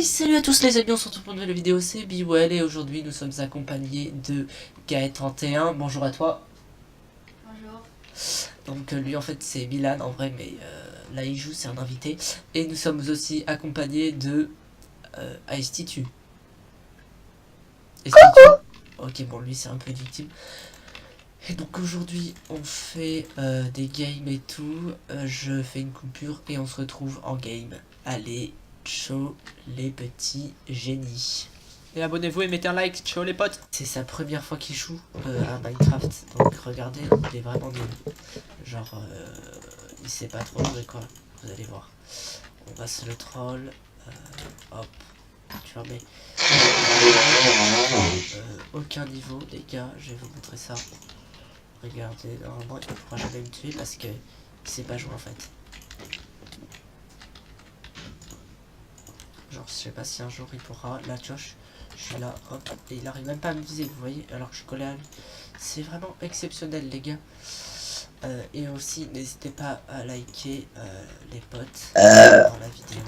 Hey, salut à tous les amis, on se retrouve pour une nouvelle vidéo, c'est Biwell et aujourd'hui nous sommes accompagnés de Gaët31. Bonjour à toi. Bonjour. Donc lui en fait c'est Milan en vrai, mais là il joue, c'est un invité. Et nous sommes aussi accompagnés de Aistitu. Ok, bon lui c'est un peu victime. Et donc aujourd'hui on fait des games et tout. Je fais une coupure et on se retrouve en game. Allez, ciao les petits génies. Et abonnez-vous et mettez un like, ciao les potes. C'est sa première fois qu'il joue à Minecraft, donc regardez, il est vraiment nul. Genre, il sait pas trop jouer quoi, vous allez voir. On va se le troll, hop, tu vois, mais aucun niveau, les gars, je vais vous montrer ça. Regardez, normalement il ne pourra jamais me tuer parce que il sait pas jouer en fait. Genre, je sais pas si un jour il pourra, la Josh. Je suis là, hop, et il arrive même pas à me viser, vous voyez, alors que je suis collé à lui. C'est vraiment exceptionnel, les gars. Et aussi, n'hésitez pas à liker les potes dans la vidéo.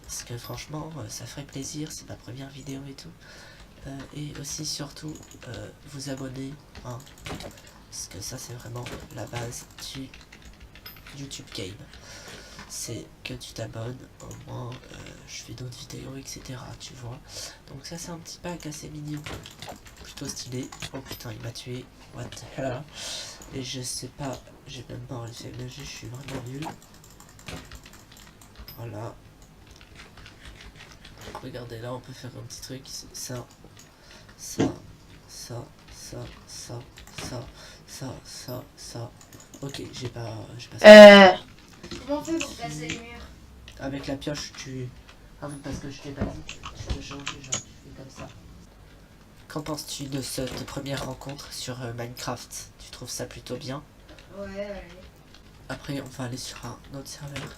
Parce que franchement, ça ferait plaisir, c'est ma première vidéo et tout. Et aussi, surtout, vous abonner, hein, parce que ça, c'est vraiment la base du YouTube Game. C'est que tu t'abonnes, au moins je fais d'autres vidéos, etc. Tu vois. Donc ça c'est un petit pack assez mignon, plutôt stylé. Oh putain il m'a tué, what the hell. Et je sais pas, j'ai même pas réussi à nager, je suis vraiment nul. Voilà. Regardez là on peut faire un petit truc, ça, ça, ça, ça, ça, ça, ça, ça, ça. Ok j'ai pas ça. Comment on fait pour casser les murs? Avec la pioche, tu... Ah oui, parce que je t'ai pas dit, tu peux changer, genre tu fais comme ça. Qu'en penses-tu de cette première rencontre sur Minecraft? Tu trouves ça plutôt bien? Ouais, allez. Après, on va aller sur un autre serveur.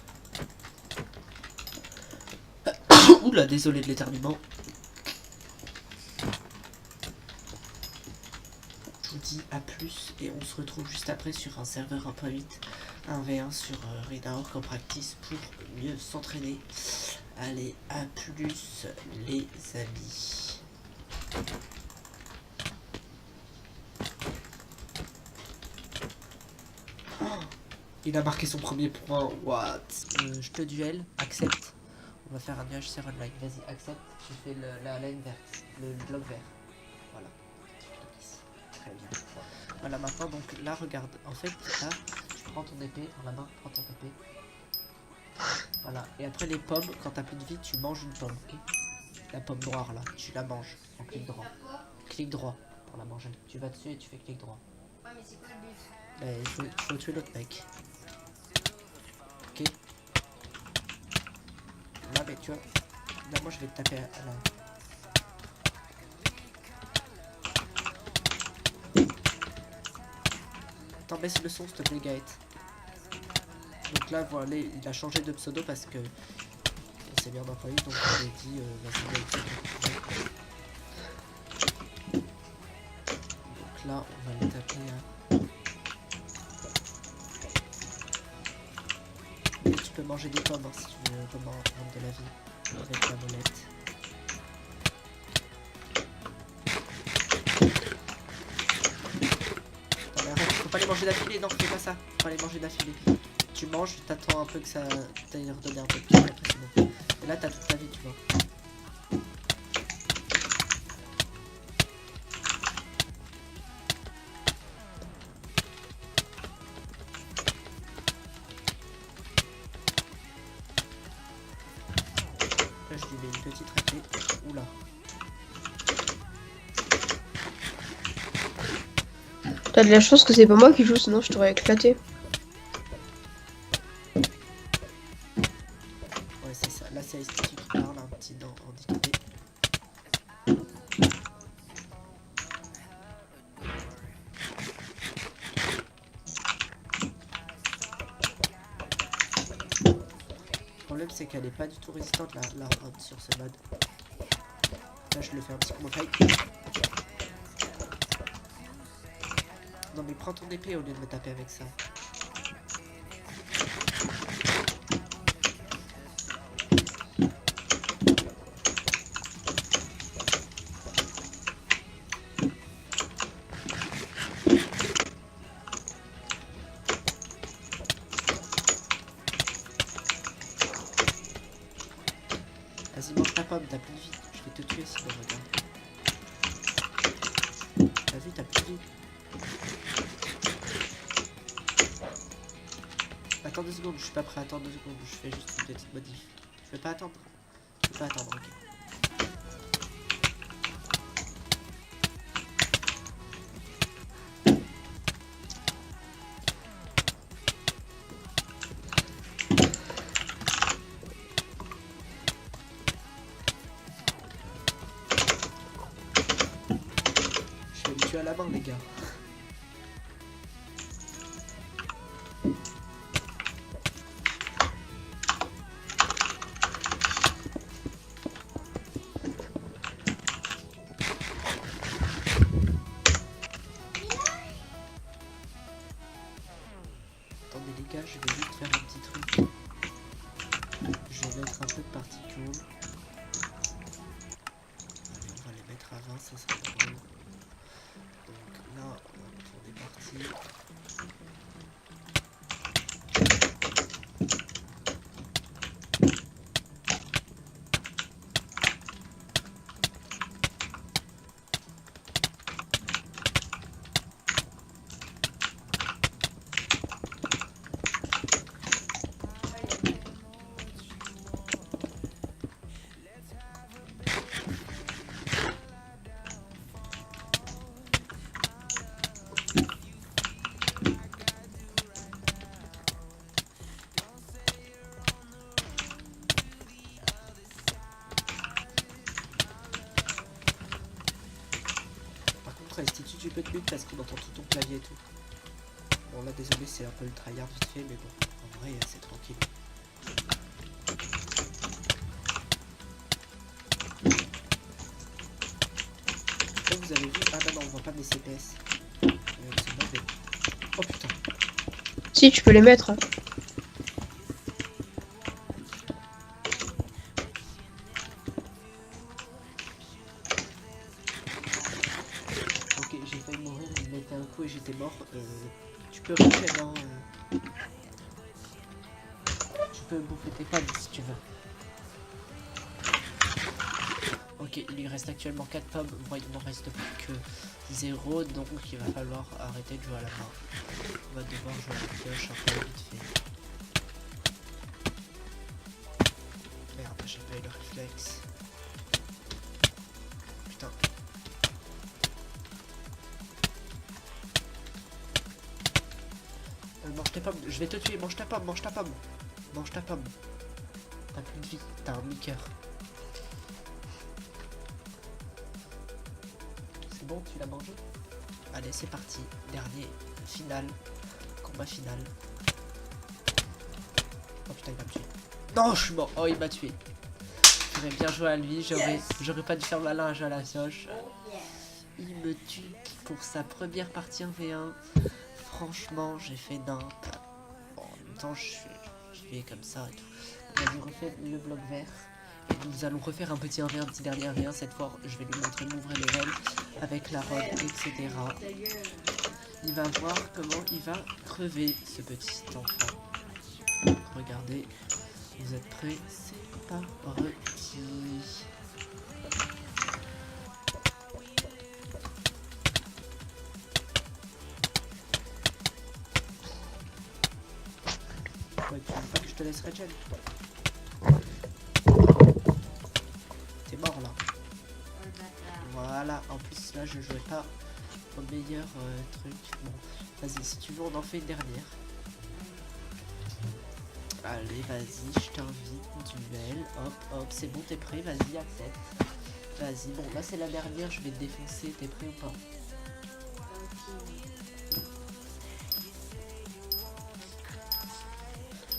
Oula, désolé de l'éternuement. Je vous dis à plus et on se retrouve juste après sur un serveur 1.8, 1v1 sur Redaork en practice pour mieux s'entraîner. Allez, à plus les amis. Oh, il a marqué son premier point, what? Je te duel, accepte. On va faire un nuage sur online, vas-y, accepte. Tu fais la laine verte, le bloc vert. Voilà. Très bien. Voilà, maintenant, donc là, regarde. En fait, là, tu prends ton épée dans la main, prends ton épée. Voilà. Et après, les pommes, quand t'as plus de vie, tu manges une pomme, ok? La pomme noire, là, tu la manges en clic droit. Clic droit pour la manger. Tu vas dessus et tu fais clic droit. Ouais, mais c'est quoi le but? Il faut tuer l'autre mec. Ok. Là, mais tu vois. Là, moi, je vais te taper à la... Attends, baisse le son, s'il te plaît, Gaët. Donc là, voilà, il a changé de pseudo parce que on s'est bien employé, donc on lui a dit, vas-y, Gaët. Donc là, on va le taper à... Tu peux manger des pommes hein, si tu veux vraiment prendre de la vie avec la molette. Non mais arrête, faut pas les manger d'affilée, non, fais pas ça. Faut pas les manger d'affilée. Tu manges, t'attends un peu que ça t'aille redonner un peu de temps, après c'est bon. Et là, t'as toute ta vie, tu vois. Là, je lui mets une petite raclée. Oula. T'as de la chance que c'est pas moi qui joue, sinon je t'aurais éclaté. Ouais, c'est ça. Là, c'est Aistitu qui parle, un petit handicapé. Le problème, c'est qu'elle est pas du tout résistante, la rod sur ce mode. Là, je le fais un petit coup fake. Non, mais prends ton épée au lieu de me taper avec ça. pomme, t'as plus de vie. Je vais te tuer sinon, regarde. T'as vu, t'as plus de vie. Attends 2 secondes, je suis pas prêt à attendre 2 secondes. Je fais juste une petite modif. Je vais pas attendre. Je vais pas attendre, ok. Je vais le tuer à la main, les gars. Attendez les gars, je vais juste faire un petit truc. Je vais mettre un peu de particules. Allez, on va les mettre à 20, ça sera drôle. Donc là, on est parti. Institut, tu peux te mute parce qu'on entend tout ton clavier et tout. Bon là désolé, c'est un peu le tryhard vite fait, mais bon, en vrai c'est tranquille. Comme vous avez vu, ah bah non, on voit pas mes CPS. C'est mauvais. Oh putain. Si, tu peux les mettre. Ok, j'ai failli mourir, il mettait un coup et j'étais mort. Tu peux refaire dans... Tu peux bouffer tes pommes si tu veux. Ok, il lui reste actuellement 4 pommes. Moi, il n'en reste plus que 0, donc il va falloir arrêter de jouer à la main. On va devoir jouer à la pioche un peu vite fait. Merde, j'ai pas eu le réflexe. Putain. Mange tes pommes, je vais te tuer, mange ta pomme, mange ta pomme. Mange ta pomme. T'as plus de vie, t'as un mi-cœur. C'est bon, tu l'as mangé? Allez, c'est parti. Dernier, final. Combat final. Oh putain, il va me tuer. Non, je suis mort. Oh, il m'a tué. J'aurais bien joué à lui, j'aurais pas dû faire le linge à la soche. Il me tue pour sa première partie 1v1. Franchement, j'ai fait nimp. Bon, en même temps, je fais comme ça et tout. Vas-y, refais le bloc vert. Et nous allons refaire un petit 1v1, un petit dernier 1v1. Cette fois, je vais lui montrer mon vrai level avec la robe, etc. Il va voir comment il va crever, ce petit enfant. Regardez, vous êtes prêts? C'est parti. Ouais, tu veux pas que je te laisse regen? T'es mort là. Voilà, en plus là je jouais pas au meilleur truc. Bon, vas-y, si tu veux on en fait une dernière. Allez, vas-y, je t'invite, duel. Hop, hop, c'est bon, t'es prêt? Vas-y, accepte. Vas-y, bon, là c'est la dernière, je vais te défoncer. T'es prêt ou pas?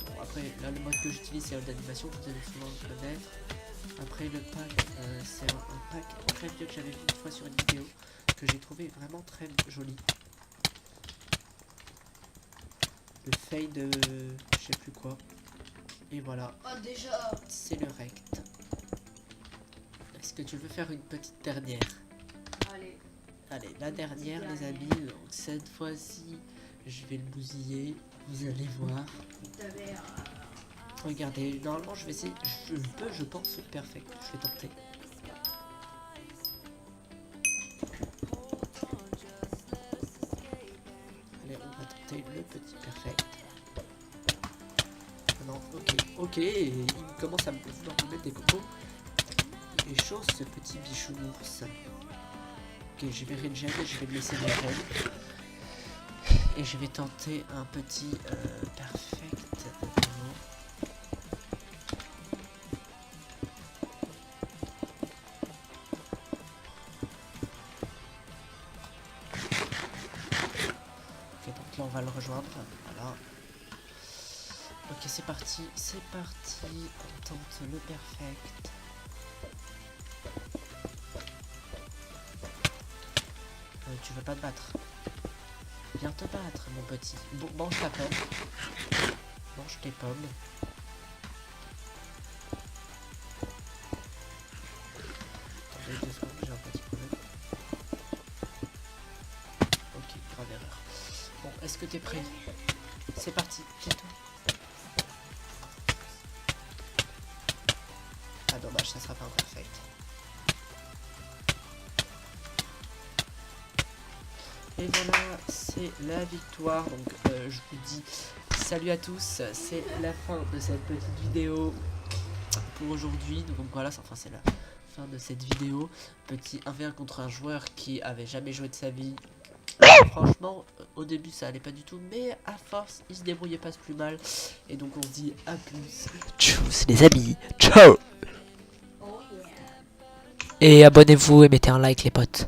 Bon, après, là le mode que j'utilise c'est d'animation, vous allez souvent le connaître. Après le pack, c'est un pack très vieux que j'avais vu une fois sur une vidéo, que j'ai trouvé vraiment très joli. Le fade, je sais plus quoi. Et voilà. Oh déjà. C'est le rect. Est-ce que tu veux faire une petite dernière? Allez. Allez, la dernière les amis. Donc cette fois-ci, je vais le bousiller. Vous allez voir. regardez, normalement je vais essayer, je pense, perfect, je vais tenter. Allez, on va tenter le petit perfect. Non, ok, il commence à vouloir me mettre des combos. Il est chaud ce petit bichounours. Ok, je vais regen, je vais le laisser regen. Et je vais tenter un petit perfect. Ok, donc là on va le rejoindre. Voilà. Ok, c'est parti. On tente le perfect. Tu veux pas te battre? Viens te battre, mon petit. Bon, mange ta pomme. Mange tes pommes. Attendez 2 secondes, j'ai un petit problème. Ok, grave erreur. Bon, est-ce que t'es prêt? C'est parti, tais-toi. Ah dommage, ça sera pas un perfect. Et voilà, c'est la victoire. Donc je vous dis salut à tous. C'est la fin de cette petite vidéo pour aujourd'hui. Donc voilà, enfin c'est la fin de cette vidéo. Petit 1v1 contre un joueur qui avait jamais joué de sa vie. Franchement, au début ça allait pas du tout, mais à force il se débrouillait pas plus mal. Et donc on se dit à plus. Tchuss les amis, ciao. Oh yeah. Et abonnez-vous et mettez un like les potes.